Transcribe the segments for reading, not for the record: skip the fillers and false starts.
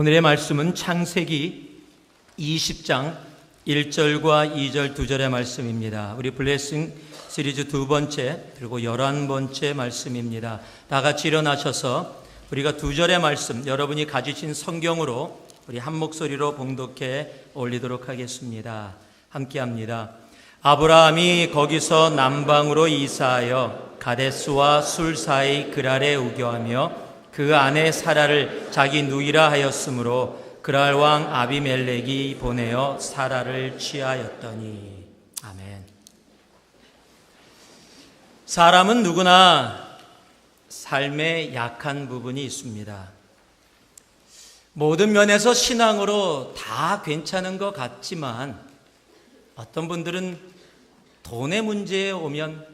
오늘의 말씀은 창세기 20장 1절과 2절 두 절의 말씀입니다. 우리 블레싱 시리즈 두 번째 그리고 11번째 말씀입니다. 다 같이 일어나셔서 우리가 두 절의 말씀 여러분이 가지신 성경으로 우리 한 목소리로 봉독해 올리도록 하겠습니다. 함께합니다. 아브라함이 거기서 남방으로 이사하여 가데스와 술 사이 그랄에 우겨하며 그 아내 사라를 자기 누이라 하였으므로 그랄 왕 아비멜렉이 보내어 사라를 취하였더니. 아멘. 사람은 누구나 삶에 약한 부분이 있습니다. 모든 면에서 신앙으로 다 괜찮은 것 같지만 어떤 분들은 돈의 문제에 오면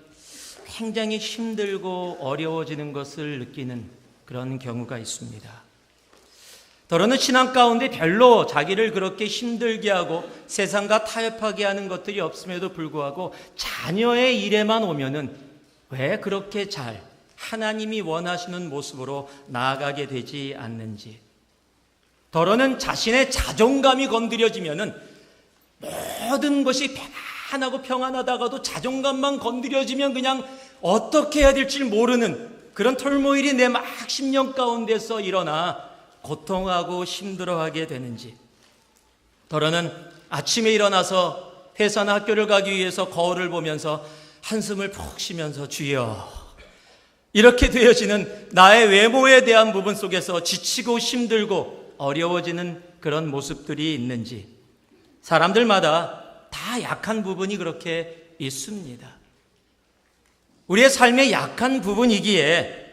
굉장히 힘들고 어려워지는 것을 느끼는 그런 경우가 있습니다. 더러는 신앙 가운데 별로 자기를 그렇게 힘들게 하고 세상과 타협하게 하는 것들이 없음에도 불구하고 자녀의 일에만 오면은 왜 그렇게 잘 하나님이 원하시는 모습으로 나아가게 되지 않는지, 더러는 자신의 자존감이 건드려지면은 모든 것이 편안하고 평안하다가도 자존감만 건드려지면 그냥 어떻게 해야 될지 모르는 그런 털모일이 내 막 심령 가운데서 일어나 고통하고 힘들어하게 되는지, 더러는 아침에 일어나서 회사나 학교를 가기 위해서 거울을 보면서 한숨을 푹 쉬면서 주여, 이렇게 되어지는 나의 외모에 대한 부분 속에서 지치고 힘들고 어려워지는 그런 모습들이 있는지, 사람들마다 다 약한 부분이 그렇게 있습니다. 우리의 삶의 약한 부분이기에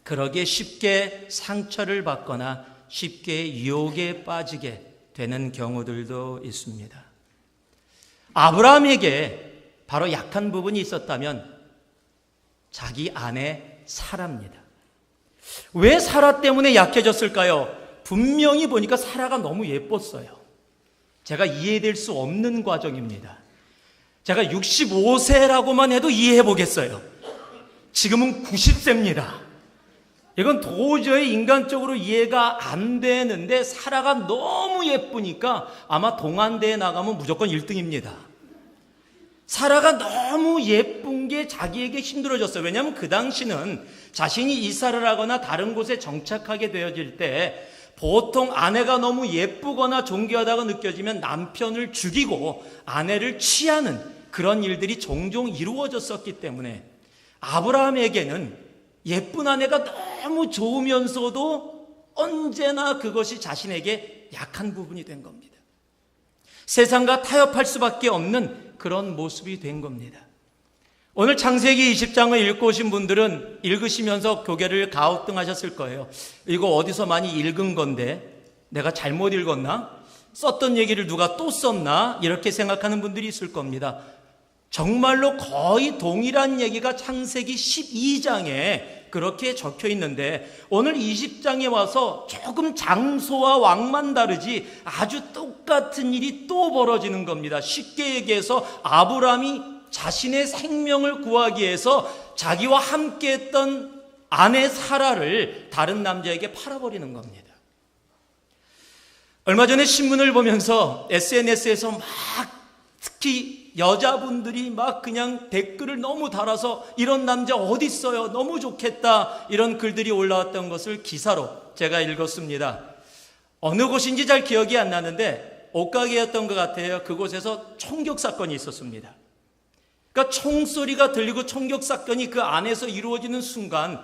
그러기에 쉽게 상처를 받거나 쉽게 유혹에 빠지게 되는 경우들도 있습니다. 아브라함에게 바로 약한 부분이 있었다면 자기 아내 사라입니다. 왜 사라 때문에 약해졌을까요? 분명히 보니까 사라가 너무 예뻤어요. 제가 이해될 수 없는 과정입니다. 제가 65세라고만 해도 이해해 보겠어요. 지금은 90세입니다. 이건 도저히 인간적으로 이해가 안 되는데 사라가 너무 예쁘니까 아마 동안대에 나가면 무조건 1등입니다. 사라가 너무 예쁜 게 자기에게 힘들어졌어요. 왜냐하면 그 당시는 자신이 이사를 하거나 다른 곳에 정착하게 되어질 때 보통 아내가 너무 예쁘거나 존귀하다고 느껴지면 남편을 죽이고 아내를 취하는 그런 일들이 종종 이루어졌었기 때문에 아브라함에게는 예쁜 아내가 너무 좋으면서도 언제나 그것이 자신에게 약한 부분이 된 겁니다. 세상과 타협할 수밖에 없는 그런 모습이 된 겁니다. 오늘 창세기 20장을 읽고 오신 분들은 읽으시면서 고개를 가우뚱하셨을 거예요. 이거 어디서 많이 읽은 건데 내가 잘못 읽었나? 썼던 얘기를 누가 또 썼나? 이렇게 생각하는 분들이 있을 겁니다. 정말로 거의 동일한 얘기가 창세기 12장에 그렇게 적혀 있는데 오늘 20장에 와서 조금 장소와 왕만 다르지 아주 똑같은 일이 또 벌어지는 겁니다. 쉽게 얘기해서 아브라함이 자신의 생명을 구하기 위해서 자기와 함께 했던 아내 사라를 다른 남자에게 팔아버리는 겁니다. 얼마 전에 신문을 보면서 SNS에서 막 특히 여자분들이 막 그냥 댓글을 너무 달아서 이런 남자 어디 있어요? 너무 좋겠다. 이런 글들이 올라왔던 것을 기사로 제가 읽었습니다. 어느 곳인지 잘 기억이 안 나는데 옷가게였던 것 같아요. 그곳에서 총격 사건이 있었습니다. 그러니까 총소리가 들리고 총격 사건이 그 안에서 이루어지는 순간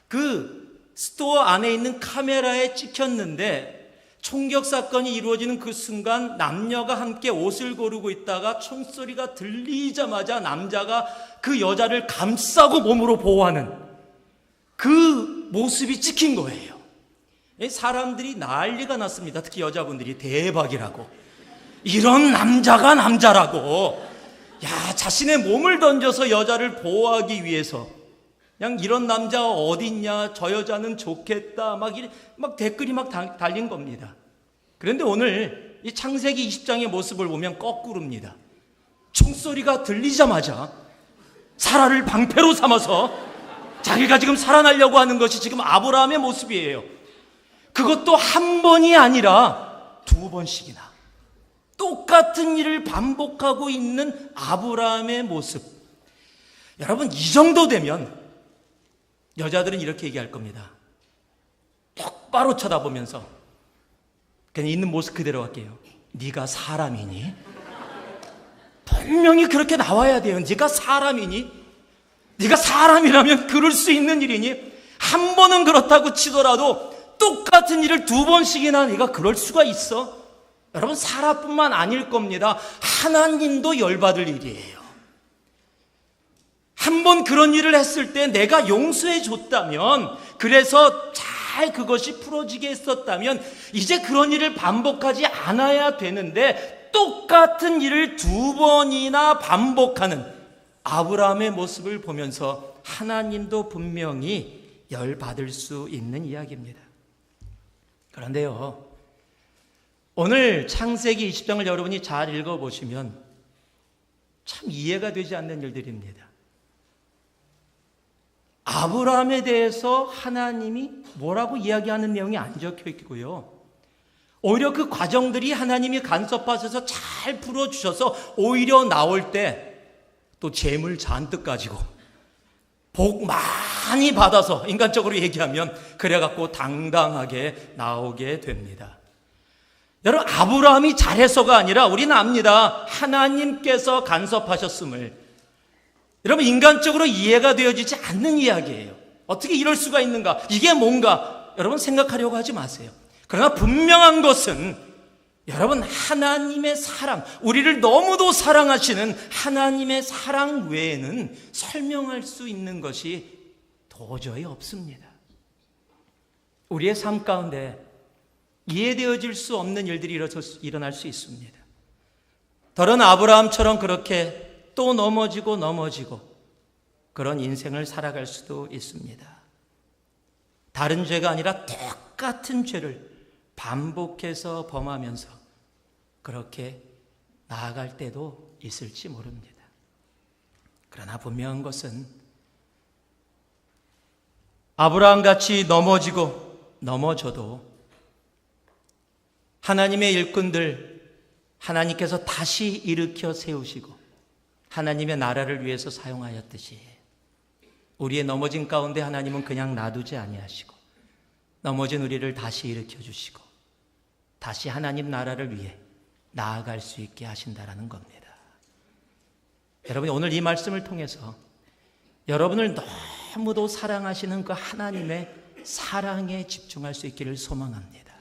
그 스토어 안에 있는 카메라에 찍혔는데 총격 사건이 이루어지는 그 순간 남녀가 함께 옷을 고르고 있다가 총소리가 들리자마자 남자가 그 여자를 감싸고 몸으로 보호하는 그 모습이 찍힌 거예요. 사람들이 난리가 났습니다. 특히 여자분들이 대박이라고, 이런 남자가 남자라고, 야, 자신의 몸을 던져서 여자를 보호하기 위해서 그냥 이런 남자가 어딨냐, 저 여자는 좋겠다, 막 댓글이 막 달린 겁니다. 그런데 오늘 이 창세기 20장의 모습을 보면 거꾸로입니다. 총소리가 들리자마자 사라를 방패로 삼아서 자기가 지금 살아나려고 하는 것이 지금 아브라함의 모습이에요. 그것도 한 번이 아니라 두 번씩이나 똑같은 일을 반복하고 있는 아브라함의 모습. 여러분, 이 정도 되면 여자들은 이렇게 얘기할 겁니다. 똑바로 쳐다보면서 그냥 있는 모습 그대로 할게요. 네가 사람이니? 분명히 그렇게 나와야 돼요. 네가 사람이니? 네가 사람이라면 그럴 수 있는 일이니? 한 번은 그렇다고 치더라도 똑같은 일을 두 번씩이나 네가 그럴 수가 있어? 여러분, 사라뿐만 아닐 겁니다. 하나님도 열받을 일이에요. 한 번 그런 일을 했을 때 내가 용서해 줬다면, 그래서 잘 그것이 풀어지게 했었다면 이제 그런 일을 반복하지 않아야 되는데, 똑같은 일을 두 번이나 반복하는 아브라함의 모습을 보면서 하나님도 분명히 열받을 수 있는 이야기입니다. 그런데요, 오늘 창세기 20장을 여러분이 잘 읽어보시면 참 이해가 되지 않는 일들입니다. 아브라함에 대해서 하나님이 뭐라고 이야기하는 내용이 안 적혀 있고요, 오히려 그 과정들이 하나님이 간섭하셔서 잘 풀어주셔서 오히려 나올 때 또 재물 잔뜩 가지고 복 많이 받아서, 인간적으로 얘기하면 그래갖고 당당하게 나오게 됩니다. 여러분, 아브라함이 잘해서가 아니라 우리는 압니다. 하나님께서 간섭하셨음을. 여러분, 인간적으로 이해가 되어지지 않는 이야기예요. 어떻게 이럴 수가 있는가? 이게 뭔가? 여러분, 생각하려고 하지 마세요. 그러나 분명한 것은 여러분, 하나님의 사랑, 우리를 너무도 사랑하시는 하나님의 사랑 외에는 설명할 수 있는 것이 도저히 없습니다. 우리의 삶 가운데 이해되어질 수 없는 일들이 일어날 수 있습니다. 더러는 아브라함처럼 그렇게 또 넘어지고 그런 인생을 살아갈 수도 있습니다. 다른 죄가 아니라 똑같은 죄를 반복해서 범하면서 그렇게 나아갈 때도 있을지 모릅니다. 그러나 분명한 것은 아브라함같이 넘어져도 하나님의 일꾼들, 하나님께서 다시 일으켜 세우시고 하나님의 나라를 위해서 사용하였듯이 우리의 넘어진 가운데 하나님은 그냥 놔두지 아니하시고 넘어진 우리를 다시 일으켜 주시고 다시 하나님 나라를 위해 나아갈 수 있게 하신다라는 겁니다. 여러분이 오늘 이 말씀을 통해서 여러분을 너무도 사랑하시는 그 하나님의 사랑에 집중할 수 있기를 소망합니다.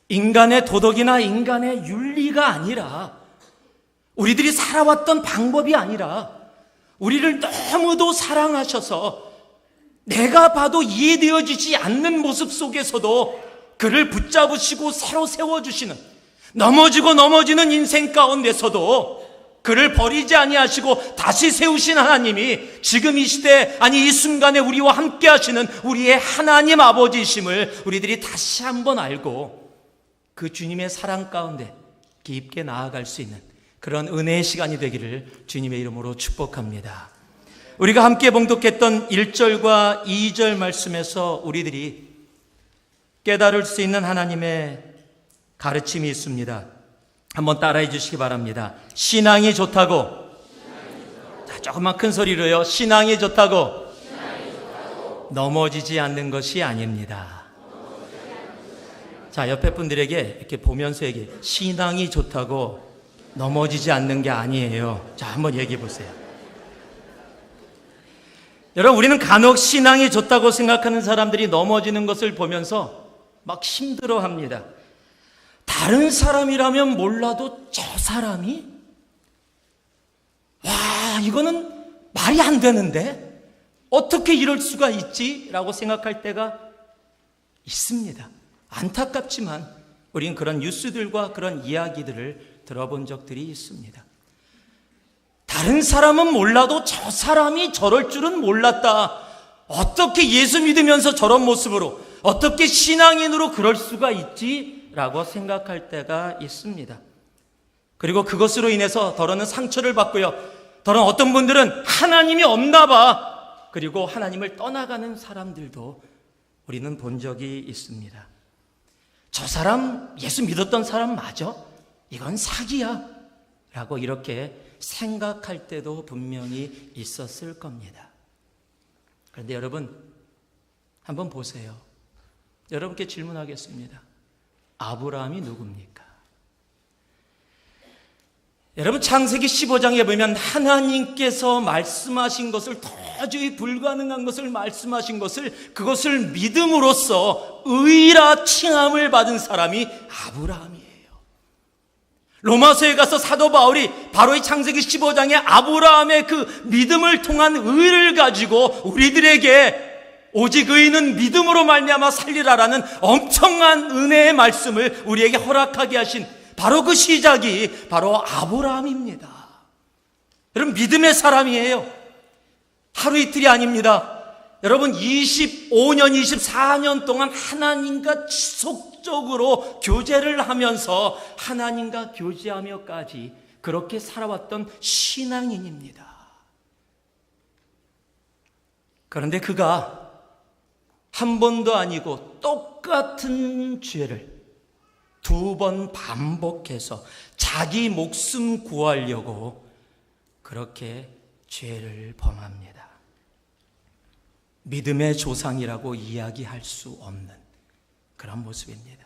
인간의 도덕이나 인간의 윤리가 아니라, 우리들이 살아왔던 방법이 아니라 우리를 너무도 사랑하셔서 내가 봐도 이해되어지지 않는 모습 속에서도 그를 붙잡으시고 새로 세워주시는, 넘어지는 인생 가운데서도 그를 버리지 아니하시고 다시 세우신 하나님이 지금 이 시대, 아니 이 순간에 우리와 함께 하시는 우리의 하나님 아버지이심을 우리들이 다시 한번 알고 그 주님의 사랑 가운데 깊게 나아갈 수 있는 그런 은혜의 시간이 되기를 주님의 이름으로 축복합니다. 우리가 함께 봉독했던 1절과 2절 말씀에서 우리들이 깨달을 수 있는 하나님의 가르침이 있습니다. 한번 따라해 주시기 바랍니다. 신앙이 좋다고. 자, 조금만 큰 소리로요. 신앙이 좋다고. 넘어지지 않는 것이 아닙니다. 자, 옆에 분들에게 이렇게 보면서 얘기해. 신앙이 좋다고 넘어지지 않는 게 아니에요. 자, 한번 얘기해 보세요. 여러분, 우리는 간혹 신앙이 좋다고 생각하는 사람들이 넘어지는 것을 보면서 막 힘들어합니다. 다른 사람이라면 몰라도 저 사람이? 와, 이거는 말이 안 되는데? 어떻게 이럴 수가 있지? 라고 생각할 때가 있습니다. 안타깝지만 우린 그런 뉴스들과 그런 이야기들을 들어본 적들이 있습니다. 다른 사람은 몰라도 저 사람이 저럴 줄은 몰랐다. 어떻게 예수 믿으면서 저런 모습으로, 어떻게 신앙인으로 그럴 수가 있지? 라고 생각할 때가 있습니다. 그리고 그것으로 인해서 더러는 상처를 받고요. 더러는 어떤 분들은 하나님이 없나 봐. 그리고 하나님을 떠나가는 사람들도 우리는 본 적이 있습니다. 저 사람 예수 믿었던 사람 맞아? 이건 사기야 라고 이렇게 생각할 때도 분명히 있었을 겁니다. 그런데 여러분 한번 보세요. 여러분께 질문하겠습니다. 아브라함이 누굽니까? 여러분 창세기 15장에 보면 하나님께서 말씀하신 것을, 도저히 불가능한 것을 말씀하신 것을, 그것을 믿음으로써 의라 칭함을 받은 사람이 아브라함이에요. 로마서에 가서 사도 바울이 바로 이 창세기 15장에 아브라함의 그 믿음을 통한 의를 가지고 우리들에게 오직 의인은 믿음으로 말미암아 살리라라는 엄청난 은혜의 말씀을 우리에게 허락하게 하신 바로 그 시작이 바로 아브라함입니다. 여러분 믿음의 사람이에요. 하루 이틀이 아닙니다. 여러분 25년, 24년 동안 하나님과 지속적으로 교제를 하면서 하나님과 교제하며까지 그렇게 살아왔던 신앙인입니다. 그런데 그가 한 번도 아니고 똑같은 죄를 2번 반복해서 자기 목숨 구하려고 그렇게 죄를 범합니다. 믿음의 조상이라고 이야기할 수 없는 그런 모습입니다.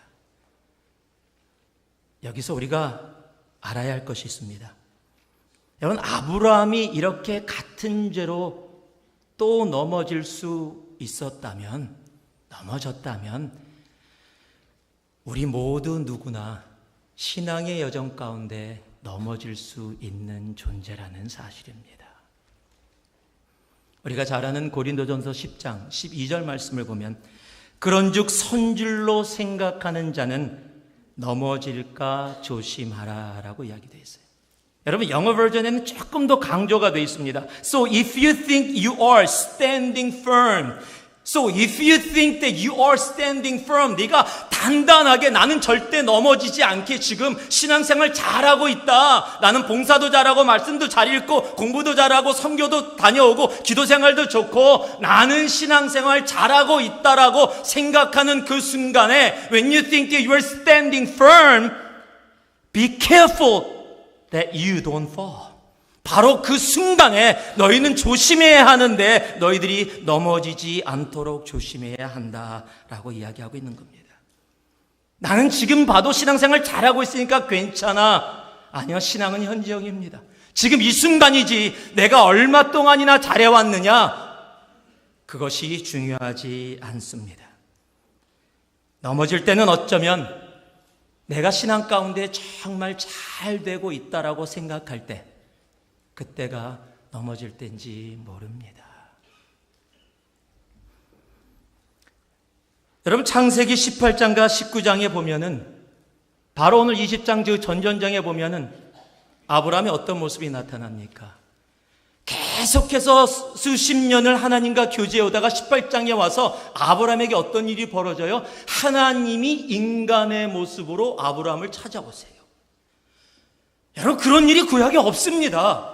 여기서 우리가 알아야 할 것이 있습니다. 여러분 아브라함이 이렇게 같은 죄로 또 넘어질 수 있었다면, 넘어졌다면 우리 모두 누구나 신앙의 여정 가운데 넘어질 수 있는 존재라는 사실입니다. 우리가 잘 아는 고린도전서 10장 12절 말씀을 보면 그런즉 선줄로 생각하는 자는 넘어질까 조심하라 라고 이야기되어 있어요. 여러분 영어 버전에는 조금 더 강조가 되어 있습니다. So if you think you are standing firm, So if you think that you are standing firm, 네가 단단하게 나는 절대 넘어지지 않게 지금 신앙생활 잘하고 있다. 나는 봉사도 잘하고 말씀도 잘 읽고 공부도 잘하고 선교도 다녀오고 기도생활도 좋고 나는 신앙생활 잘하고 있다라고 생각하는 그 순간에 When you think that you are standing firm, be careful that you don't fall. 바로 그 순간에 너희는 조심해야 하는데 너희들이 넘어지지 않도록 조심해야 한다라고 이야기하고 있는 겁니다. 나는 지금 봐도 신앙생활 잘하고 있으니까 괜찮아. 아니요, 신앙은 현지형입니다. 지금 이 순간이지 내가 얼마 동안이나 잘해왔느냐, 그것이 중요하지 않습니다. 넘어질 때는 어쩌면 내가 신앙 가운데 정말 잘 되고 있다라고 생각할 때 그때가 넘어질 때인지 모릅니다. 여러분 창세기 18장과 19장에 보면은 바로 오늘 20장 그 전전장에 보면은 아브라함의 어떤 모습이 나타납니까? 계속해서 수십 년을 하나님과 교제해 오다가 18장에 와서 아브라함에게 어떤 일이 벌어져요? 하나님이 인간의 모습으로 아브라함을 찾아오세요. 여러분 그런 일이 구약에 없습니다.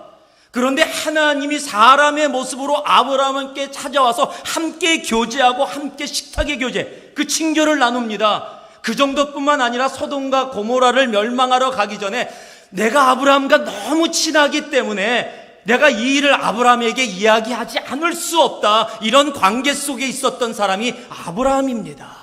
그런데 하나님이 사람의 모습으로 아브라함께 찾아와서 함께 교제하고 함께 식탁의 교제, 그 친교를 나눕니다. 그 정도뿐만 아니라 소돔과 고모라를 멸망하러 가기 전에 내가 아브라함과 너무 친하기 때문에 내가 이 일을 아브라함에게 이야기하지 않을 수 없다. 이런 관계 속에 있었던 사람이 아브라함입니다.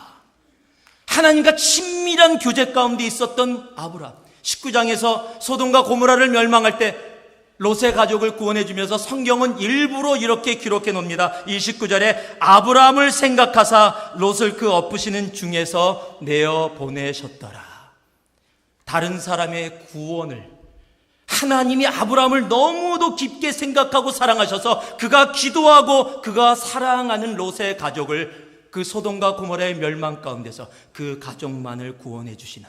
하나님과 친밀한 교제 가운데 있었던 아브라함. 19장에서 소돔과 고모라를 멸망할 때 롯의 가족을 구원해 주면서 성경은 일부러 이렇게 기록해 놓습니다. 29절에 아브라함을 생각하사 롯을 그 엎으시는 중에서 내어 보내셨더라. 다른 사람의 구원을 하나님이 아브라함을 너무도 깊게 생각하고 사랑하셔서 그가 기도하고 그가 사랑하는 롯의 가족을 그 소돔과 고모라의 멸망 가운데서 그 가족만을 구원해 주시는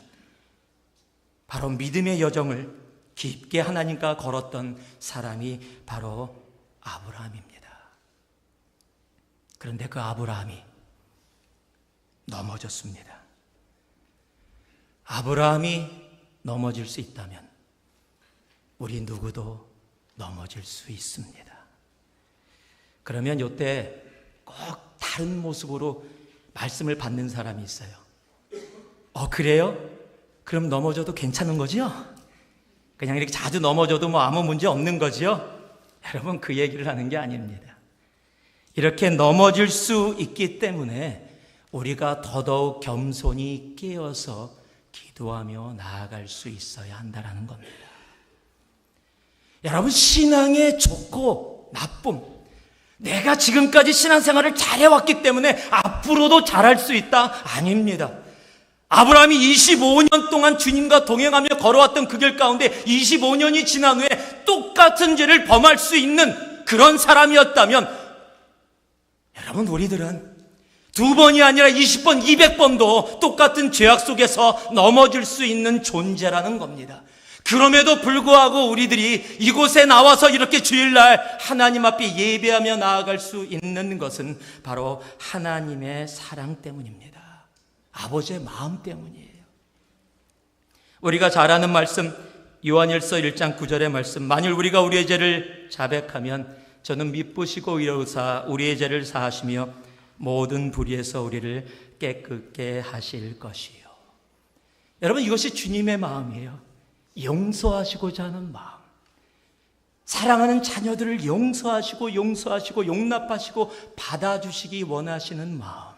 바로 믿음의 여정을 깊게 하나님과 걸었던 사람이 바로 아브라함입니다. 그런데 그 아브라함이 넘어졌습니다. 아브라함이 넘어질 수 있다면 우리 누구도 넘어질 수 있습니다. 그러면 이때 꼭 다른 모습으로 말씀을 받는 사람이 있어요. 그래요? 그럼 넘어져도 괜찮은 거지요? 그냥 이렇게 자주 넘어져도 뭐 아무 문제 없는 거지요? 여러분, 그 얘기를 하는 게 아닙니다. 이렇게 넘어질 수 있기 때문에 우리가 더더욱 겸손히 깨어서 기도하며 나아갈 수 있어야 한다는 겁니다. 여러분, 신앙의 좋고 나쁨, 내가 지금까지 신앙생활을 잘해왔기 때문에 앞으로도 잘할 수 있다? 아닙니다. 아브라함이 25년 동안 주님과 동행하며 걸어왔던 그 길 가운데 25년이 지난 후에 똑같은 죄를 범할 수 있는 그런 사람이었다면, 여러분, 우리들은 2번이 아니라 20번, 200번도 똑같은 죄악 속에서 넘어질 수 있는 존재라는 겁니다. 그럼에도 불구하고 우리들이 이곳에 나와서 이렇게 주일날 하나님 앞에 예배하며 나아갈 수 있는 것은 바로 하나님의 사랑 때문입니다. 아버지의 마음 때문이에요. 우리가 잘 아는 말씀, 요한일서 1장 9절의 말씀, 만일 우리가 우리의 죄를 자백하면 저는 미쁘시고 의로우사 우리의 죄를 사하시며 모든 불의에서 우리를 깨끗게 하실 것이요. 여러분, 이것이 주님의 마음이에요. 용서하시고자 하는 마음, 사랑하는 자녀들을 용서하시고 용납하시고 받아주시기 원하시는 마음.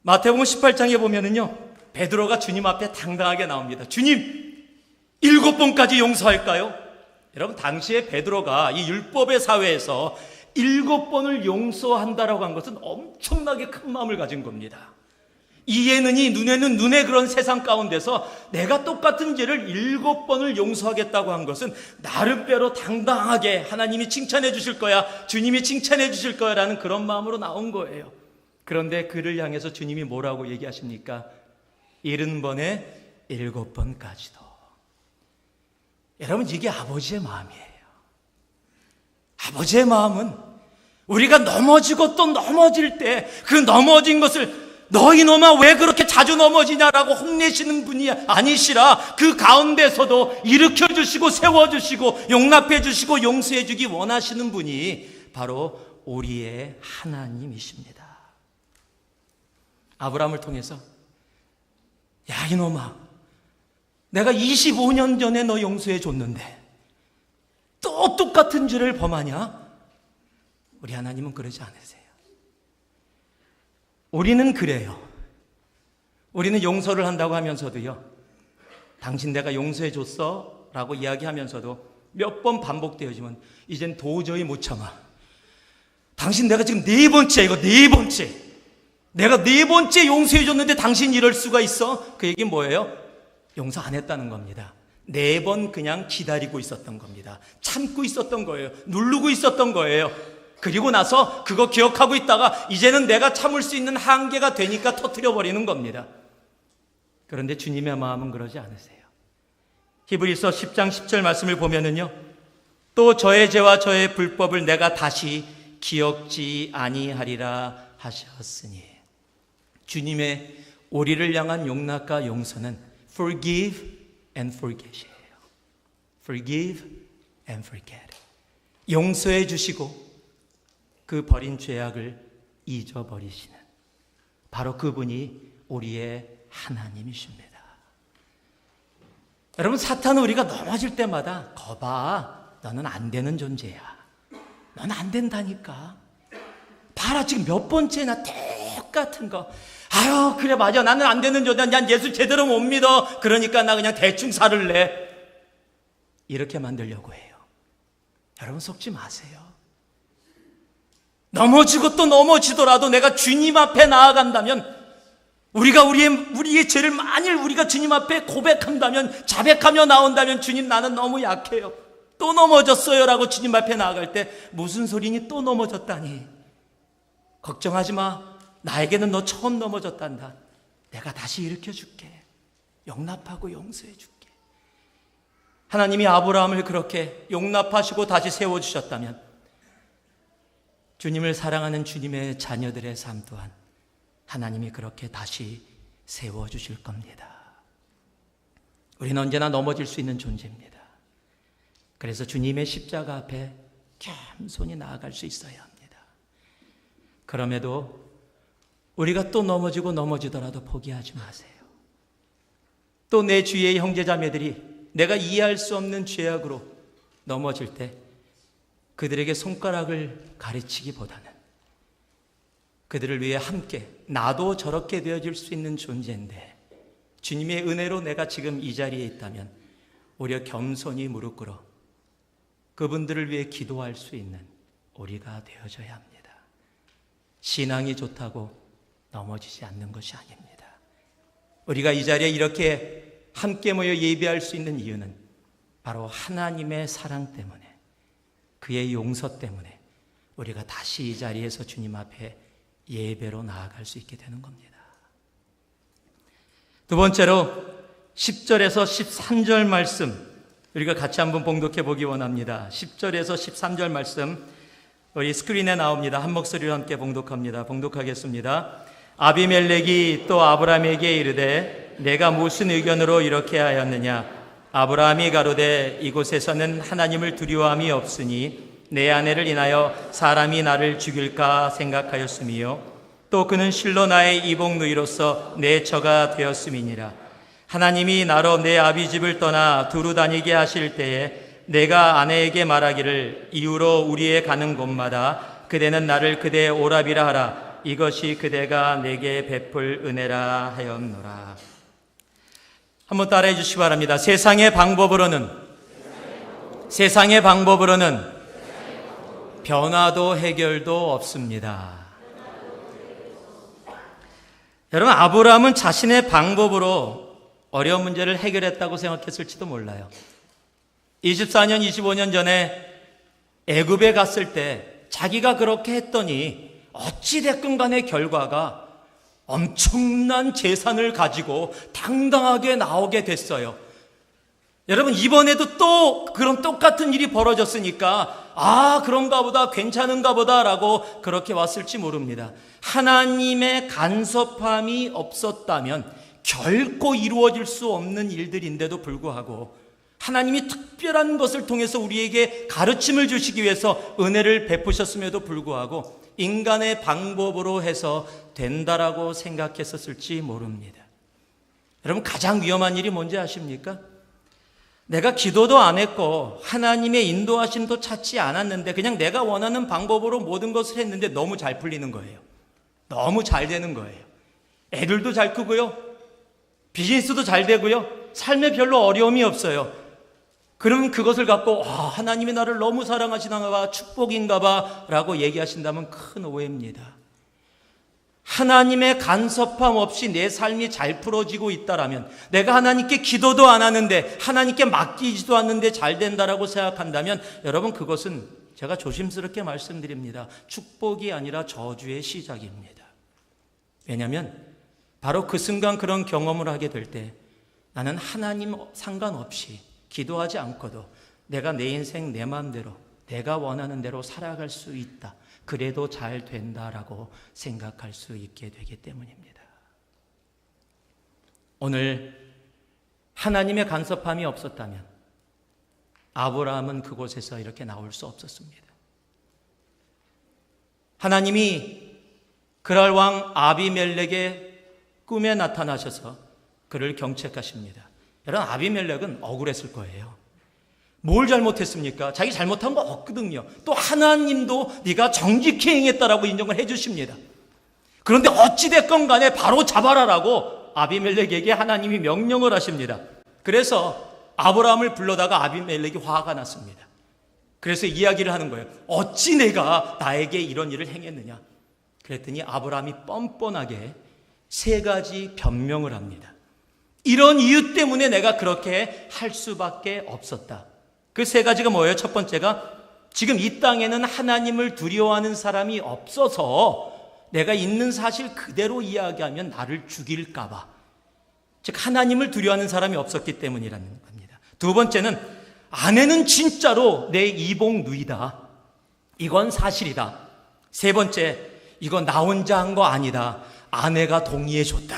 마태복음 18장에 보면은요, 베드로가 주님 앞에 당당하게 나옵니다. 주님, 7번까지 용서할까요? 여러분, 당시에 베드로가 이 율법의 사회에서 7번을 용서한다라고 한 것은 엄청나게 큰 마음을 가진 겁니다. 이에는 이, 눈에는 눈의 그런 세상 가운데서 내가 똑같은 죄를 7번을 용서하겠다고 한 것은 나름대로 당당하게 하나님이 칭찬해 주실 거야, 주님이 칭찬해 주실 거야 라는 그런 마음으로 나온 거예요. 그런데 그를 향해서 주님이 뭐라고 얘기하십니까? 70번에 7번까지도. 여러분, 이게 아버지의 마음이에요. 아버지의 마음은 우리가 넘어지고 또 넘어질 때 그 넘어진 것을 너 이놈아 왜 그렇게 자주 넘어지냐라고 혼내시는 분이 아니시라, 그 가운데서도 일으켜 주시고 세워 주시고 용납해 주시고 용서해 주기 원하시는 분이 바로 우리의 하나님이십니다. 아브라함을 통해서, 야 이놈아, 내가 25년 전에 너 용서해 줬는데 또 똑같은 죄를 범하냐? 우리 하나님은 그러지 않으세요. 우리는 그래요. 우리는 용서를 한다고 하면서도요, 당신 내가 용서해 줬어 라고 이야기하면서도 몇 번 반복되어지면 이젠 도저히 못 참아. 당신 내가 지금 4번째, 이거 4번째, 내가 4번째 용서해 줬는데 당신 이럴 수가 있어? 그 얘기는 뭐예요? 용서 안 했다는 겁니다. 4번 그냥 기다리고 있었던 겁니다. 참고 있었던 거예요. 누르고 있었던 거예요. 그리고 나서 그거 기억하고 있다가 이제는 내가 참을 수 있는 한계가 되니까 터뜨려버리는 겁니다. 그런데 주님의 마음은 그러지 않으세요. 히브리서 10장 10절 말씀을 보면은요, 또 저의 죄와 저의 불법을 내가 다시 기억지 아니하리라 하셨으니, 주님의 우리를 향한 용납과 용서는 forgive and forget이에요. forgive and forget. 용서해 주시고 그 버린 죄악을 잊어버리시는, 바로 그분이 우리의 하나님이십니다. 여러분, 사탄은 우리가 넘어질 때마다 거봐, 너는 안 되는 존재야, 너는 안 된다니까, 봐라 지금 몇 번째나 똑같은 거, 아유 그래 맞아, 나는 안 되는 존재야, 난 예수 제대로 못 믿어, 그러니까 나 그냥 대충 살을래, 이렇게 만들려고 해요. 여러분, 속지 마세요. 넘어지고 또 넘어지더라도 내가 주님 앞에 나아간다면, 우리가 우리의 죄를 만일 우리가 주님 앞에 고백한다면, 자백하며 나온다면, 주님 나는 너무 약해요, 또 넘어졌어요 라고 주님 앞에 나아갈 때, 무슨 소리니 또 넘어졌다니, 걱정하지 마, 나에게는 너 처음 넘어졌단다, 내가 다시 일으켜 줄게, 용납하고 용서해 줄게. 하나님이 아브라함을 그렇게 용납하시고 다시 세워주셨다면, 주님을 사랑하는 주님의 자녀들의 삶 또한 하나님이 그렇게 다시 세워주실 겁니다. 우리는 언제나 넘어질 수 있는 존재입니다. 그래서 주님의 십자가 앞에 겸손히 나아갈 수 있어야 합니다. 그럼에도 우리가 또 넘어지고 넘어지더라도 포기하지 마세요. 또 내 주위의 형제자매들이 내가 이해할 수 없는 죄악으로 넘어질 때 그들에게 손가락을 가르치기보다는 그들을 위해 함께 나도 저렇게 되어질 수 있는 존재인데 주님의 은혜로 내가 지금 이 자리에 있다면 오히려 겸손히 무릎 꿇어 그분들을 위해 기도할 수 있는 우리가 되어져야 합니다. 신앙이 좋다고 넘어지지 않는 것이 아닙니다. 우리가 이 자리에 이렇게 함께 모여 예배할 수 있는 이유는 바로 하나님의 사랑 때문에, 그의 용서 때문에 우리가 다시 이 자리에서 주님 앞에 예배로 나아갈 수 있게 되는 겁니다. 두 번째로 10절에서 13절 말씀 우리가 같이 한번 봉독해 보기 원합니다. 10절에서 13절 말씀 우리 스크린에 나옵니다. 한 목소리로 함께 봉독합니다. 봉독하겠습니다. 아비멜렉이 또 아브라함에게 이르되 내가 무슨 의견으로 이렇게 하였느냐? 아브라함이 가로되 이곳에서는 하나님을 두려워함이 없으니 내 아내를 인하여 사람이 나를 죽일까 생각하였음이요 또 그는 실로 나의 이복 누이로서 내 처가 되었음이니라. 하나님이 나로 내 아비 집을 떠나 두루 다니게 하실 때에 내가 아내에게 말하기를 이후로 우리의 가는 곳마다 그대는 나를 그대의 오라비라 하라. 이것이 그대가 내게 베풀 은혜라 하였노라. 한번 따라해 주시기 바랍니다. 세상의 방법으로는 변화도 해결도 없습니다. 여러분, 아브라함은 자신의 방법으로 어려운 문제를 해결했다고 생각했을지도 몰라요. 24년, 25년 전에 애굽에 갔을 때 자기가 그렇게 했더니 어찌됐건 간의 결과가 엄청난 재산을 가지고 당당하게 나오게 됐어요. 여러분, 이번에도 또 그런 똑같은 일이 벌어졌으니까 그런가 보다, 괜찮은가 보다 라고 그렇게 왔을지 모릅니다. 하나님의 간섭함이 없었다면 결코 이루어질 수 없는 일들인데도 불구하고 하나님이 특별한 것을 통해서 우리에게 가르침을 주시기 위해서 은혜를 베푸셨음에도 불구하고 인간의 방법으로 해서 된다라고 생각했었을지 모릅니다. 여러분, 가장 위험한 일이 뭔지 아십니까? 내가 기도도 안 했고 하나님의 인도하심도 찾지 않았는데 그냥 내가 원하는 방법으로 모든 것을 했는데 너무 잘 풀리는 거예요. 너무 잘 되는 거예요. 애들도 잘 크고요, 비즈니스도 잘 되고요, 삶에 별로 어려움이 없어요. 그러면 그것을 갖고 하나님이 나를 너무 사랑하시나 봐, 축복인가 봐 라고 얘기하신다면 큰 오해입니다. 하나님의 간섭함 없이 내 삶이 잘 풀어지고 있다라면, 내가 하나님께 기도도 안 하는데 하나님께 맡기지도 않는데 잘 된다라고 생각한다면 여러분, 그것은 제가 조심스럽게 말씀드립니다. 축복이 아니라 저주의 시작입니다. 왜냐하면 바로 그 순간 그런 경험을 하게 될 때 나는 하나님 상관없이 기도하지 않고도 내가 내 인생 내 마음대로 내가 원하는 대로 살아갈 수 있다, 그래도 잘 된다라고 생각할 수 있게 되기 때문입니다. 오늘 하나님의 간섭함이 없었다면 아브라함은 그곳에서 이렇게 나올 수 없었습니다. 하나님이 그랄 왕 아비멜렉의 꿈에 나타나셔서 그를 경책하십니다. 여러분, 아비멜렉은 억울했을 거예요. 뭘 잘못했습니까? 자기 잘못한 거 없거든요. 또 하나님도 네가 정직히 행했다라고 인정을 해주십니다. 그런데 어찌됐건 간에 바로 잡아라라고 아비멜렉에게 하나님이 명령을 하십니다. 그래서 아브라함을 불러다가 아비멜렉이 화가 났습니다. 그래서 이야기를 하는 거예요. 어찌 내가 나에게 이런 일을 행했느냐? 그랬더니 아브라함이 뻔뻔하게 세 가지 변명을 합니다. 이런 이유 때문에 내가 그렇게 할 수밖에 없었다. 그 세 가지가 뭐예요? 첫 번째가 지금 이 땅에는 하나님을 두려워하는 사람이 없어서 내가 있는 사실 그대로 이야기하면 나를 죽일까 봐, 즉 하나님을 두려워하는 사람이 없었기 때문이라는 겁니다. 두 번째는 아내는 진짜로 내 이복 누이다, 이건 사실이다. 세 번째, 이거 나 혼자 한 거 아니다, 아내가 동의해 줬다.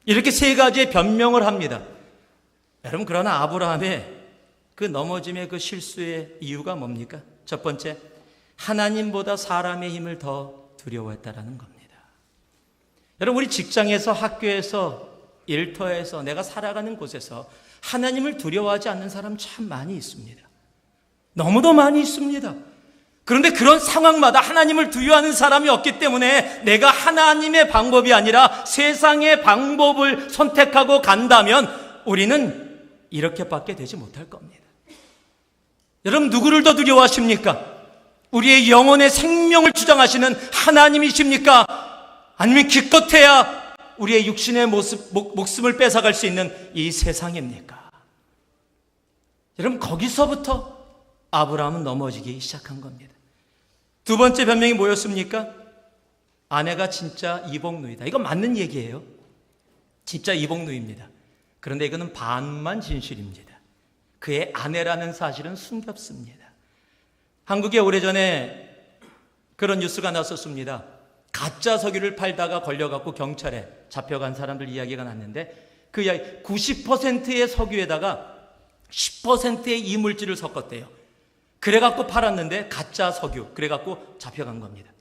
이렇게 세 가지의 변명을 합니다. 여러분, 그러나 아브라함의 그 넘어짐의 그 실수의 이유가 뭡니까? 첫 번째, 하나님보다 사람의 힘을 더 두려워했다라는 겁니다. 여러분, 우리 직장에서, 학교에서, 일터에서, 내가 살아가는 곳에서 하나님을 두려워하지 않는 사람 참 많이 있습니다. 너무도 많이 있습니다. 그런데 그런 상황마다 하나님을 두려워하는 사람이 없기 때문에 내가 하나님의 방법이 아니라 세상의 방법을 선택하고 간다면 우리는 이렇게밖에 되지 못할 겁니다. 여러분, 누구를 더 두려워하십니까? 우리의 영혼의 생명을 주장하시는 하나님이십니까? 아니면 기껏해야 우리의 육신의 목숨을 뺏어갈 수 있는 이 세상입니까? 여러분, 거기서부터 아브라함은 넘어지기 시작한 겁니다. 두 번째 변명이 뭐였습니까? 아내가 진짜 이복누이다. 이거 맞는 얘기예요. 진짜 이복누이입니다. 그런데 이거는 반만 진실입니다. 그의 아내라는 사실은 숨겼습니다. 한국에 오래전에 그런 뉴스가 났었습니다. 가짜 석유를 팔다가 걸려갖고 경찰에 잡혀간 사람들 이야기가 났는데 그 이야기 90%의 석유에다가 10%의 이물질을 섞었대요. 그래갖고 팔았는데 가짜 석유, 그래갖고 잡혀간 겁니다.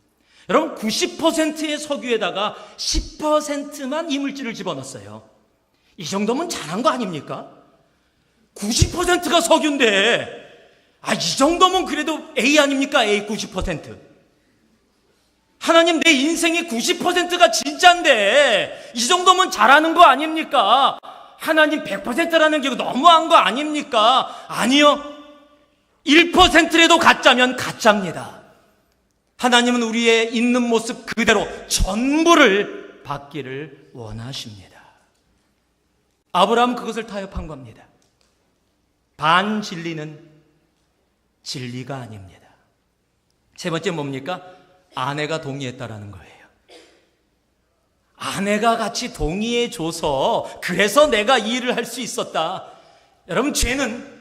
여러분, 90%의 석유에다가 10%만 이물질을 집어넣었어요. 이 정도면 잘한 거 아닙니까? 90%가 석유인데 이 정도면 그래도 A 아닙니까? A 90%. 하나님, 내 인생의 90%가 진짜인데 이 정도면 잘하는 거 아닙니까? 하나님, 100%라는 게 너무한 거 아닙니까? 아니요. 1%라도 가짜면 가짜입니다. 하나님은 우리의 있는 모습 그대로 전부를 받기를 원하십니다. 아브라함은 그것을 타협한 겁니다. 반진리는 진리가 아닙니다. 세 번째 뭡니까? 아내가 동의했다라는 거예요. 아내가 같이 동의해줘서 그래서 내가 이 일을 할 수 있었다. 여러분, 죄는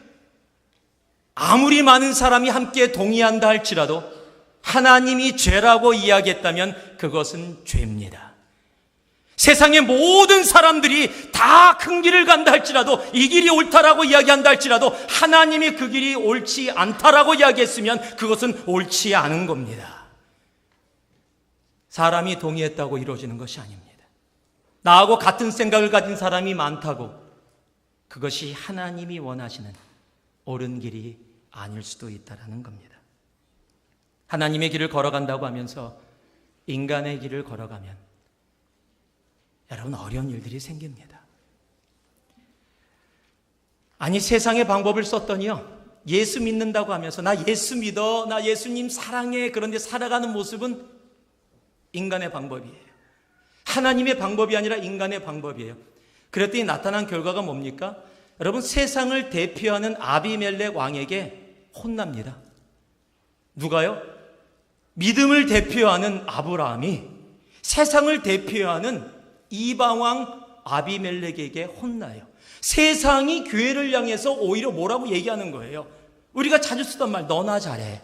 아무리 많은 사람이 함께 동의한다 할지라도 하나님이 죄라고 이야기했다면 그것은 죄입니다. 세상의 모든 사람들이 다 큰 길을 간다 할지라도, 이 길이 옳다라고 이야기한다 할지라도 하나님이 그 길이 옳지 않다라고 이야기했으면 그것은 옳지 않은 겁니다. 사람이 동의했다고 이루어지는 것이 아닙니다. 나하고 같은 생각을 가진 사람이 많다고 그것이 하나님이 원하시는 옳은 길이 아닐 수도 있다는 겁니다. 하나님의 길을 걸어간다고 하면서 인간의 길을 걸어가면 여러분, 어려운 일들이 생깁니다. 아니, 세상의 방법을 썼더니요, 예수 믿는다고 하면서 나 예수 믿어, 나 예수님 사랑해, 그런데 살아가는 모습은 인간의 방법이에요. 하나님의 방법이 아니라 인간의 방법이에요. 그랬더니 나타난 결과가 뭡니까? 여러분, 세상을 대표하는 아비멜렉 왕에게 혼납니다. 누가요? 믿음을 대표하는 아브라함이 세상을 대표하는 이방왕 아비멜렉에게 혼나요. 세상이 교회를 향해서 오히려 뭐라고 얘기하는 거예요? 우리가 자주 쓰던 말, 너나 잘해.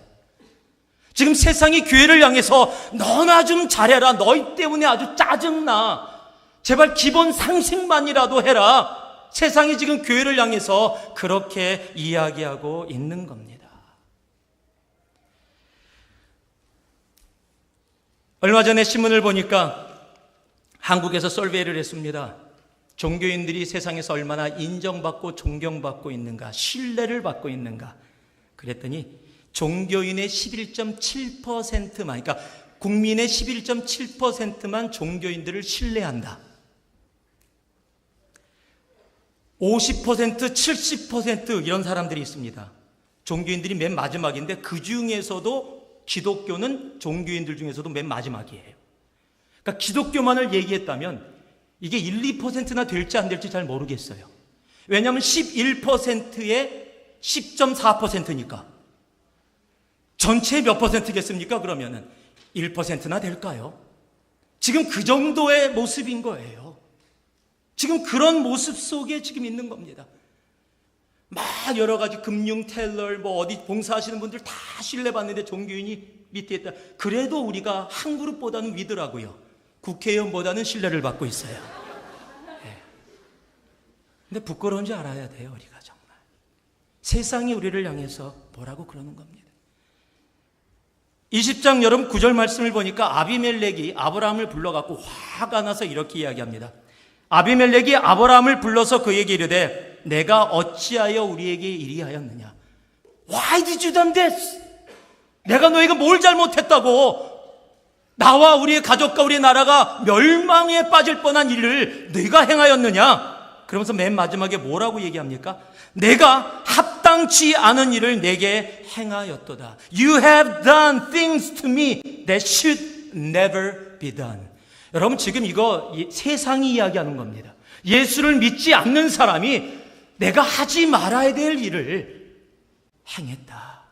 지금 세상이 교회를 향해서 너나 좀 잘해라. 너희 때문에 아주 짜증나. 제발 기본 상식만이라도 해라. 세상이 지금 교회를 향해서 그렇게 이야기하고 있는 겁니다. 얼마 전에 신문을 보니까 한국에서 설베이를 했습니다. 종교인들이 세상에서 얼마나 인정받고 존경받고 있는가, 신뢰를 받고 있는가. 그랬더니 종교인의 11.7%만, 그러니까 국민의 11.7%만 종교인들을 신뢰한다. 50%, 70% 이런 사람들이 있습니다. 종교인들이 맨 마지막인데 그 중에서도 기독교는 종교인들 중에서도 맨 마지막이에요. 그러니까 기독교만을 얘기했다면 이게 1, 2%나 될지 안 될지 잘 모르겠어요. 왜냐하면 11%에 10.4%니까. 전체 몇 %겠습니까? 그러면은 1%나 될까요? 지금 그 정도의 모습인 거예요. 지금 그런 모습 속에 지금 있는 겁니다. 막 여러 가지 금융 텔러, 뭐 어디 봉사하시는 분들 다 신뢰받는데 종교인이 밑에 있다. 그래도 우리가 한 그룹보다는 위더라고요. 국회의원보다는 신뢰를 받고 있어요. 네. 근데 부끄러운 줄 알아야 돼요, 우리가 정말. 세상이 우리를 향해서 뭐라고 그러는 겁니다. 20장 여러분 9절 말씀을 보니까 아비멜렉이 아브라함을 불러갖고 화가 나서 이렇게 이야기합니다. 아비멜렉이 아브라함을 불러서 그에게 이르되 내가 어찌하여 우리에게 이리하였느냐? Why did you done this? 내가 너희가 뭘 잘못했다고? 나와 우리의 가족과 우리의 나라가 멸망에 빠질 뻔한 일을 네가 행하였느냐? 그러면서 맨 마지막에 뭐라고 얘기합니까? 내가 합당치 않은 일을 내게 행하였도다. You have done things to me that should never be done. 여러분 지금 이거 세상이 이야기하는 겁니다. 예수를 믿지 않는 사람이 내가 하지 말아야 될 일을 행했다.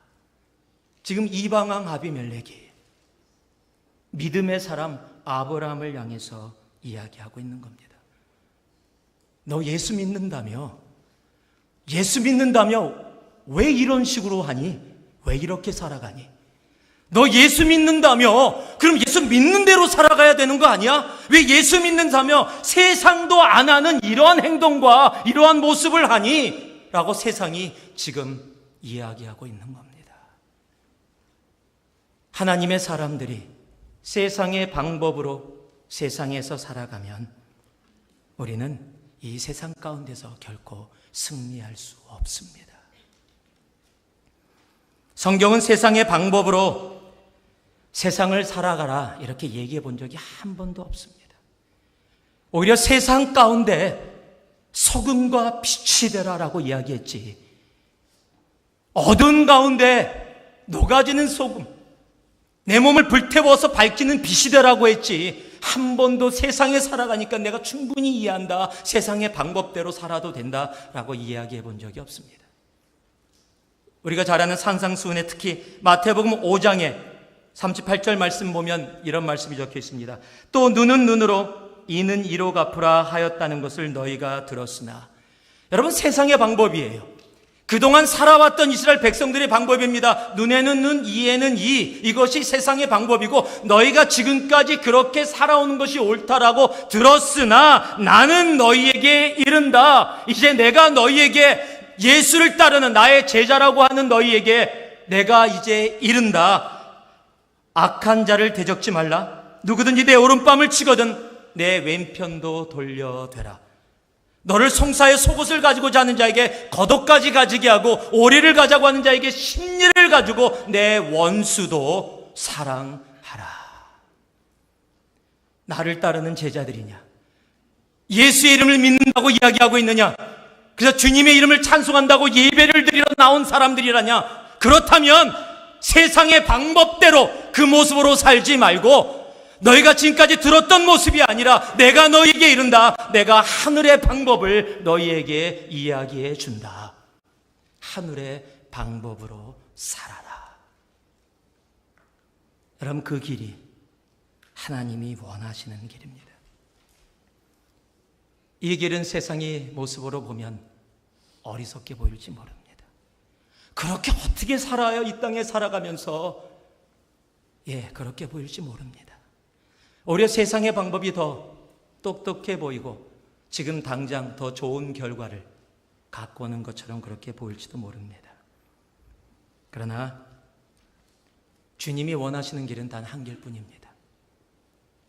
지금 이방왕 아비멜렉이 믿음의 사람 아브라함을 향해서 이야기하고 있는 겁니다. 너 예수 믿는다며? 예수 믿는다며 왜 이런 식으로 하니? 왜 이렇게 살아가니? 너 예수 믿는다며? 그럼 예수 믿는 대로 살아가야 되는 거 아니야? 왜 예수 믿는다며 세상도 안 하는 이러한 행동과 이러한 모습을 하니? 라고 세상이 지금 이야기하고 있는 겁니다. 하나님의 사람들이 세상의 방법으로 세상에서 살아가면 우리는 이 세상 가운데서 결코 승리할 수 없습니다. 성경은 세상의 방법으로 세상을 살아가라 이렇게 얘기해 본 적이 한 번도 없습니다. 오히려 세상 가운데 소금과 빛이 되라라고 이야기했지, 어두운 가운데 녹아지는 소금, 내 몸을 불태워서 밝히는 빛이 되라고 했지, 한 번도 세상에 살아가니까 내가 충분히 이해한다, 세상의 방법대로 살아도 된다라고 이야기해 본 적이 없습니다. 우리가 잘 아는 산상수훈에 특히 마태복음 5장에 38절 말씀 보면 이런 말씀이 적혀 있습니다. 또 눈은 눈으로 이는 이로 갚으라 하였다는 것을 너희가 들었으나. 여러분 세상의 방법이에요. 그동안 살아왔던 이스라엘 백성들의 방법입니다. 눈에는 눈, 이에는 이. 이것이 세상의 방법이고 너희가 지금까지 그렇게 살아오는 것이 옳다라고 들었으나 나는 너희에게 이른다. 이제 내가 너희에게 예수를 따르는 나의 제자라고 하는 너희에게 내가 이제 이른다. 악한 자를 대적지 말라. 누구든지 내 오른뺨을 치거든 내 왼편도 돌려대라. 너를 송사에 속옷을 가지고 자는 자에게 겉옷까지 가지게 하고 오리를 가자고 하는 자에게 심리를 가지고 내 원수도 사랑하라. 나를 따르는 제자들이냐? 예수의 이름을 믿는다고 이야기하고 있느냐? 그래서 주님의 이름을 찬송한다고 예배를 드리러 나온 사람들이라냐? 그렇다면 세상의 방법대로 그 모습으로 살지 말고 너희가 지금까지 들었던 모습이 아니라 내가 너희에게 이른다. 내가 하늘의 방법을 너희에게 이야기해 준다. 하늘의 방법으로 살아라. 여러분 그 길이 하나님이 원하시는 길입니다. 이 길은 세상의 모습으로 보면 어리석게 보일지 모릅니다. 그렇게 어떻게 살아요? 이 땅에 살아가면서 그렇게 보일지 모릅니다. 오히려 세상의 방법이 더 똑똑해 보이고 지금 당장 더 좋은 결과를 갖고 오는 것처럼 그렇게 보일지도 모릅니다. 그러나 주님이 원하시는 길은 단 한 길뿐입니다.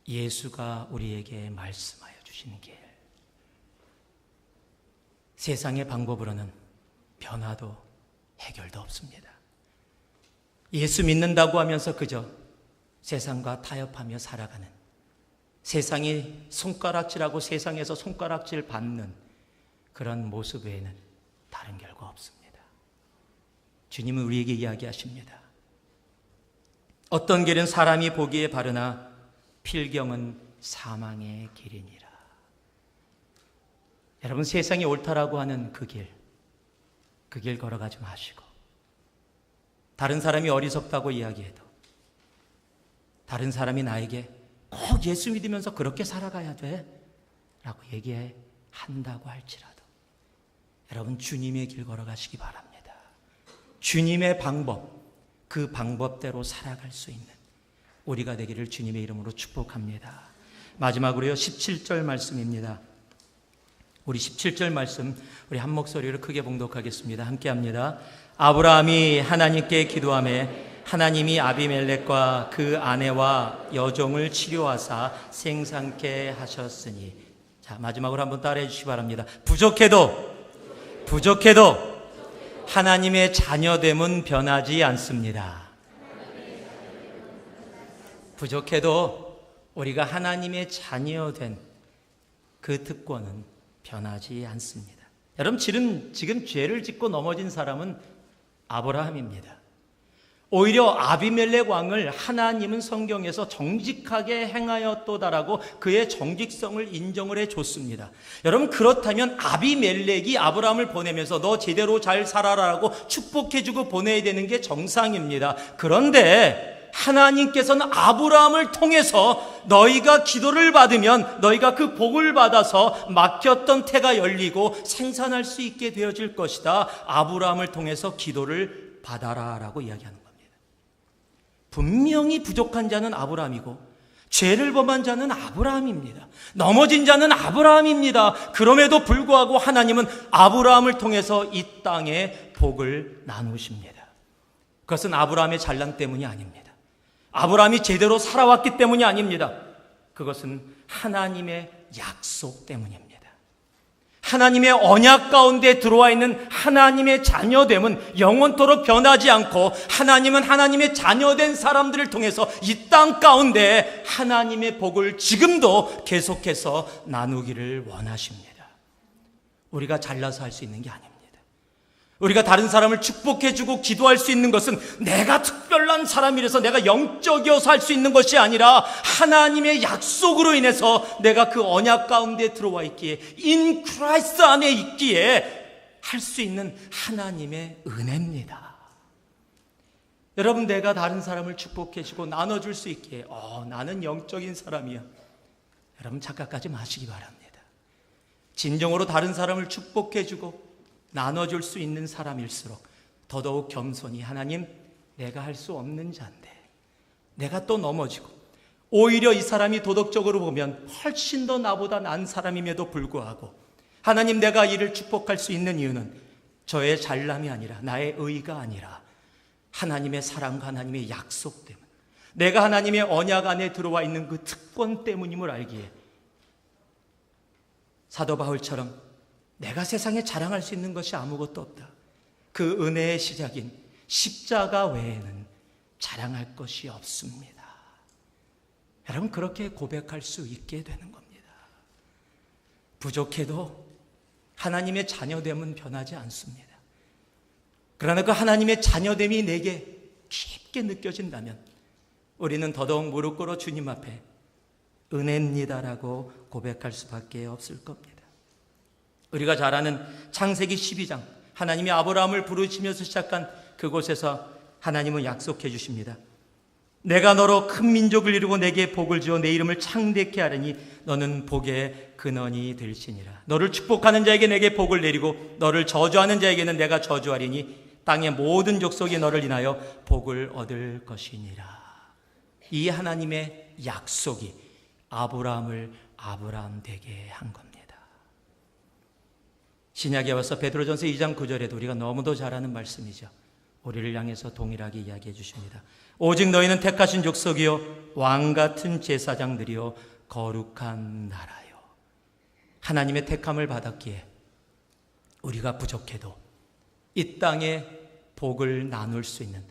예수가 우리에게 말씀하여 주시는 길. 세상의 방법으로는 변화도 해결도 없습니다. 예수 믿는다고 하면서 그저 세상과 타협하며 살아가는, 세상이 손가락질하고 세상에서 손가락질 받는 그런 모습 외에는 다른 결과 없습니다. 주님은 우리에게 이야기하십니다. 어떤 길은 사람이 보기에 바르나 필경은 사망의 길이니라. 여러분 세상이 옳다라고 하는 그 길 걸어가지 마시고, 다른 사람이 어리석다고 이야기해도, 다른 사람이 나에게 꼭 예수 믿으면서 그렇게 살아가야 돼 라고 얘기한다고 할지라도 여러분 주님의 길 걸어가시기 바랍니다. 주님의 방법, 그 방법대로 살아갈 수 있는 우리가 되기를 주님의 이름으로 축복합니다. 마지막으로요 17절 말씀입니다. 우리 17절 말씀 우리 한 목소리로 크게 봉독하겠습니다. 함께 합니다. 아브라함이 하나님께 기도하매 하나님이 아비멜렉과 그 아내와 여종을 치료하사 생산케 하셨으니. 자, 마지막으로 한번 따라해 주시기 바랍니다. 부족해도 하나님의 자녀됨은 변하지 않습니다. 부족해도 우리가 하나님의 자녀된 그 특권은 변하지 않습니다. 여러분, 지금 죄를 짓고 넘어진 사람은 아브라함입니다. 오히려 아비멜렉 왕을 하나님은 성경에서 정직하게 행하였도다라고 그의 정직성을 인정을 해줬습니다. 여러분, 그렇다면 아비멜렉이 아브라함을 보내면서 너 제대로 잘 살아라라고 축복해주고 보내야 되는 게 정상입니다. 그런데 하나님께서는 아브라함을 통해서 너희가 기도를 받으면 너희가 그 복을 받아서 막혔던 태가 열리고 생산할 수 있게 되어질 것이다. 아브라함을 통해서 기도를 받아라라고 이야기하는 겁니다. 분명히 부족한 자는 아브라함이고 죄를 범한 자는 아브라함입니다. 넘어진 자는 아브라함입니다. 그럼에도 불구하고 하나님은 아브라함을 통해서 이 땅에 복을 나누십니다. 그것은 아브라함의 잘난 때문이 아닙니다. 아브라함이 제대로 살아왔기 때문이 아닙니다. 그것은 하나님의 약속 때문입니다. 하나님의 언약 가운데 들어와 있는 하나님의 자녀됨은 영원토록 변하지 않고 하나님은 하나님의 자녀된 사람들을 통해서 이 땅 가운데 하나님의 복을 지금도 계속해서 나누기를 원하십니다. 우리가 잘나서 할 수 있는 게 아닙니다. 우리가 다른 사람을 축복해주고 기도할 수 있는 것은 내가 특별한 사람이라서 내가 영적이어서 할 수 있는 것이 아니라 하나님의 약속으로 인해서 내가 그 언약 가운데 들어와 있기에 in Christ 안에 있기에 할 수 있는 하나님의 은혜입니다. 여러분, 내가 다른 사람을 축복해주고 나눠줄 수 있기에 나는 영적인 사람이야. 여러분, 착각하지 마시기 바랍니다. 진정으로 다른 사람을 축복해주고 나눠줄 수 있는 사람일수록 더더욱 겸손히 하나님, 내가 할 수 없는 자인데 내가 또 넘어지고 오히려 이 사람이 도덕적으로 보면 훨씬 더 나보다 나은 사람임에도 불구하고 하나님, 내가 이를 축복할 수 있는 이유는 저의 잘남이 아니라 나의 의가 아니라 하나님의 사랑과 하나님의 약속 때문, 내가 하나님의 언약 안에 들어와 있는 그 특권 때문임을 알기에 사도 바울처럼 내가 세상에 자랑할 수 있는 것이 아무것도 없다. 그 은혜의 시작인 십자가 외에는 자랑할 것이 없습니다. 여러분, 그렇게 고백할 수 있게 되는 겁니다. 부족해도 하나님의 자녀됨은 변하지 않습니다. 그러나 그 하나님의 자녀됨이 내게 깊게 느껴진다면 우리는 더더욱 무릎 꿇어 주님 앞에 은혜입니다라고 고백할 수밖에 없을 겁니다. 우리가 잘 아는 창세기 12장, 하나님이 아브라함을 부르시면서 시작한 그곳에서 하나님은 약속해 주십니다. 내가 너로 큰 민족을 이루고 내게 복을 주어 내 이름을 창대케 하리니 너는 복의 근원이 될지니라. 너를 축복하는 자에게 내게 복을 내리고 너를 저주하는 자에게는 내가 저주하리니 땅의 모든 족속이 너를 인하여 복을 얻을 것이니라. 이 하나님의 약속이 아브라함을 아브라함 되게 한 겁니다. 신약에 와서 베드로전서 2장 9절에도 우리가 너무도 잘 아는 말씀이죠. 우리를 향해서 동일하게 이야기해 주십니다. 오직 너희는 택하신 족속이요 왕같은 제사장들이요 거룩한 나라요. 하나님의 택함을 받았기에 우리가 부족해도 이 땅에 복을 나눌 수 있는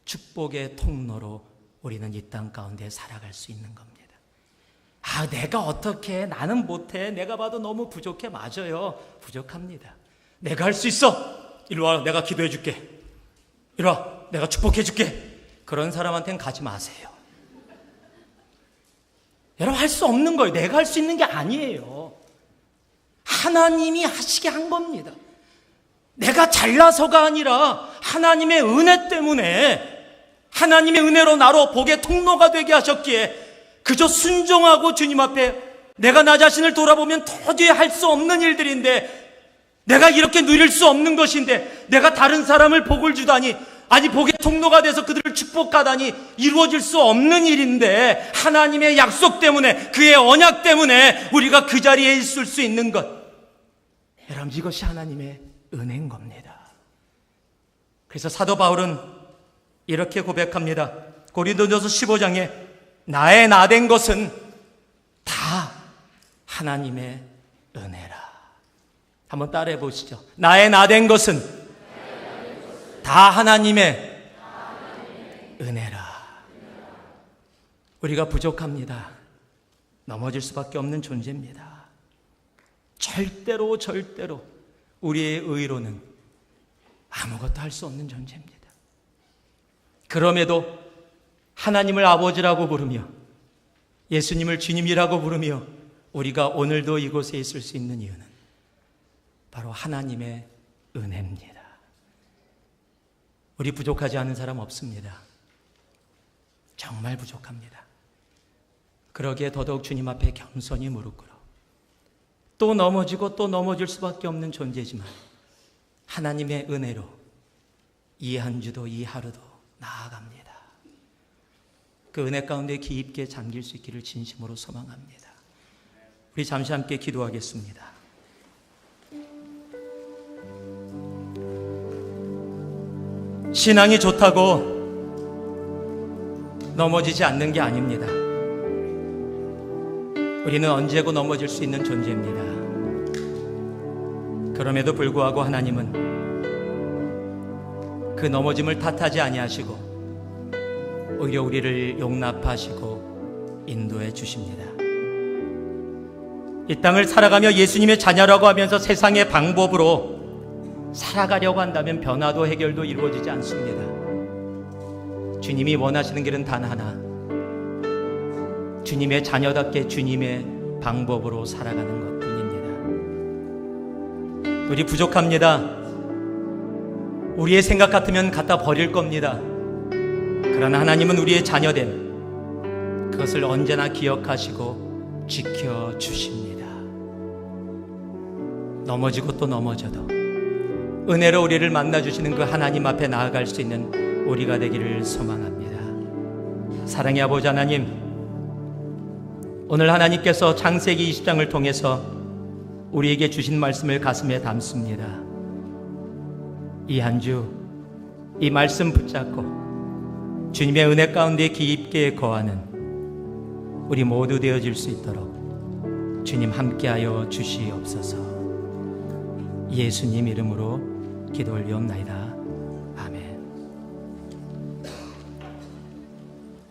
축복의 통로로 우리는 이 땅 가운데 살아갈 수 있는 겁니다. 내가 어떻게 해? 나는 못해. 내가 봐도 너무 부족해. 맞아요. 부족합니다. 내가 할 수 있어. 이리 와. 내가 기도해 줄게. 이리 와. 내가 축복해 줄게. 그런 사람한테는 가지 마세요. 여러분, 할 수 없는 거예요. 내가 할 수 있는 게 아니에요. 하나님이 하시게 한 겁니다. 내가 잘나서가 아니라 하나님의 은혜 때문에, 하나님의 은혜로 나로 복의 통로가 되게 하셨기에 그저 순종하고 주님 앞에 내가 나 자신을 돌아보면 도저히 할 수 없는 일들인데, 내가 이렇게 누릴 수 없는 것인데 내가 다른 사람을 복을 주다니, 아니 복의 통로가 돼서 그들을 축복하다니 이루어질 수 없는 일인데, 하나님의 약속 때문에, 그의 언약 때문에 우리가 그 자리에 있을 수 있는 것, 여러분, 이것이 하나님의 은혜인 겁니다. 그래서 사도 바울은 이렇게 고백합니다. 고린도전서 15장에 나의 나된 것은 다 하나님의 은혜라. 한번 따라해 보시죠. 나의 나된 것은 다 하나님의 은혜라. 우리가 부족합니다. 넘어질 수밖에 없는 존재입니다. 절대로 우리의 의로는 아무것도 할 수 없는 존재입니다. 그럼에도 하나님을 아버지라고 부르며 예수님을 주님이라고 부르며 우리가 오늘도 이곳에 있을 수 있는 이유는 바로 하나님의 은혜입니다. 우리 부족하지 않은 사람 없습니다. 정말 부족합니다. 그러기에 더더욱 주님 앞에 겸손히 무릎 꿇어 또 넘어지고 또 넘어질 수밖에 없는 존재지만 하나님의 은혜로 이 한 주도 이 하루도 나아갑니다. 그 은혜 가운데 깊게 잠길 수 있기를 진심으로 소망합니다. 우리 잠시 함께 기도하겠습니다. 신앙이 좋다고 넘어지지 않는 게 아닙니다. 우리는 언제고 넘어질 수 있는 존재입니다. 그럼에도 불구하고 하나님은 그 넘어짐을 탓하지 아니하시고 오히려 우리를 용납하시고 인도해 주십니다. 이 땅을 살아가며 예수님의 자녀라고 하면서 세상의 방법으로 살아가려고 한다면 변화도 해결도 이루어지지 않습니다. 주님이 원하시는 길은 단 하나, 주님의 자녀답게 주님의 방법으로 살아가는 것뿐입니다. 우리 부족합니다. 우리의 생각 같으면 갖다 버릴 겁니다. 그러나 하나님은 우리의 자녀됨, 그것을 언제나 기억하시고 지켜주십니다. 넘어지고 또 넘어져도 은혜로 우리를 만나주시는 그 하나님 앞에 나아갈 수 있는 우리가 되기를 소망합니다. 사랑의 아버지 하나님, 오늘 하나님께서 창세기 20장을 통해서 우리에게 주신 말씀을 가슴에 담습니다. 이 한 주 이 말씀 붙잡고 주님의 은혜 가운데 깊게 거하는 우리 모두 되어질 수 있도록 주님 함께하여 주시옵소서. 예수님 이름으로 기도 올리옵나이다.